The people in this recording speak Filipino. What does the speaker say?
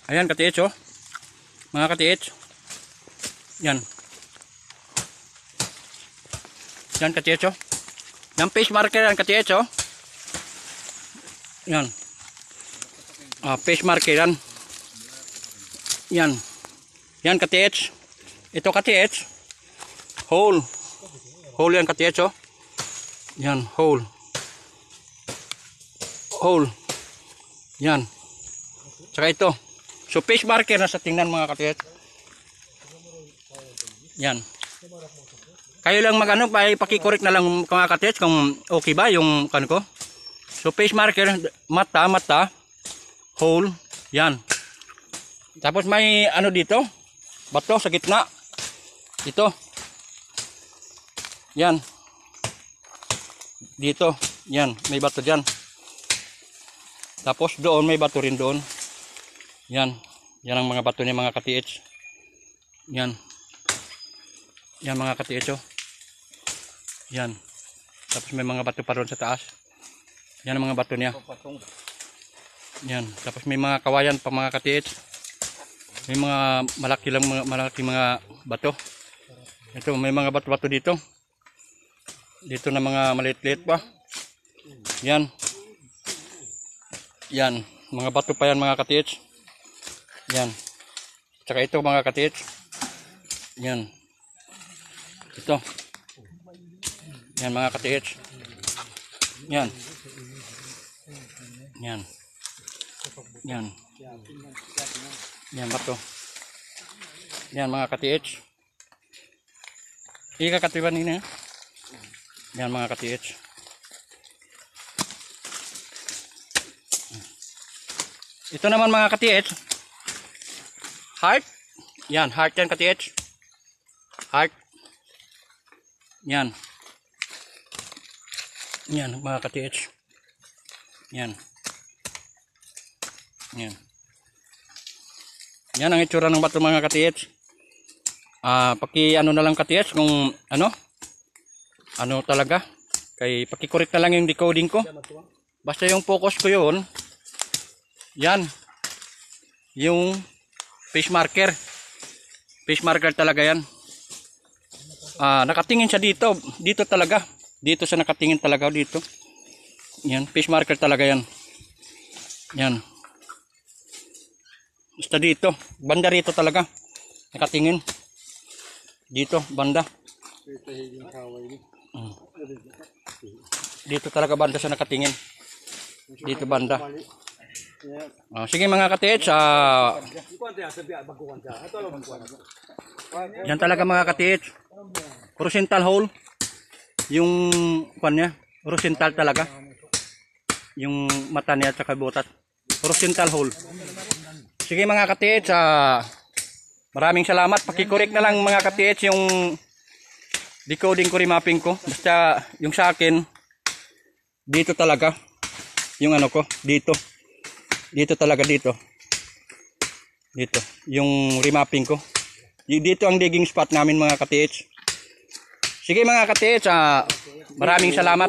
Ayan, ka-TH oh. Mga ka-TH. Yan. Yan, ka-TH oh. Yan, face marker yan, ka-TH oh. Yan. Face marker yan. Yan. Yan, ka-TH. Ito, ka-TH. Hole. Hole yan, ka-TH oh. Yan, hole. Hole. Yan. Tsaka ito. So, face marker na sa tingnan mga ka-TH. Yan. Kayo lang mag-ano, pakikorek na lang mga ka-TH kung okay ba yung kan ko. So, face marker, mata, hole. Yan. Tapos may ano dito, bato sa gitna. Ito. Yan. Dito. Yan. May bato dyan. Tapos doon may bato rin doon. Yan. Yan ang mga bato niya mga ka-TH. Yan. Yan mga ka-TH oh. Yan. Tapos may mga bato pa ron sa taas. Yan ang mga bato niya. Yan. Tapos may mga kawayan pa mga ka-TH. May mga malaki mga bato. Ito may mga bato-bato dito. Dito na mga maliit-liit pa. Yan. Yan. Mga bato pa yan mga ka-TH. Yan. Tsaka ito mga ka-TH. Yan. Ito. Yan mga ka-TH. Yan. Yan. Yan. Yan bato. Yan mga ka-TH. Ikakatiban nila. Yan mga ka-TH. Ito naman mga ka-TH. Heart. Yan, heart yan ka-TH. Heart. Yan. Yan mga ka-TH. Yan. Yan. Yan ang itsura ng bato mga ka-TH. Paki ano na lang ka-TH kung ano talaga. Kay paki-correct na lang yung decoding ko. Basta yung focus ko yun. Yan. Yung face marker. Face marker talaga yan. Nakatingin siya dito. Dito talaga. Dito siya nakatingin talaga. Dito. Yan. Face marker talaga yan. Yan. Basta dito. Banda rito talaga. Nakatingin. Dito. Banda. Dito talaga banda siya nakatingin. Dito banda. Sige mga ka-TH. Yan talaga mga ka-TH. Horizontal hole. Yung niya, horizontal talaga. Yung mata niya at saka butas. Horizontal hole. Sige mga ka-TH. Maraming salamat. Paki-correct na lang mga ka-TH yung decoding ko, remapping ko. Basta yung sa akin dito talaga. Yung ano ko, dito. Dito talaga dito. Dito. Yung remapping ko. Dito ang digging spot namin mga ka-TH. Sige mga ka-TH, maraming salamat.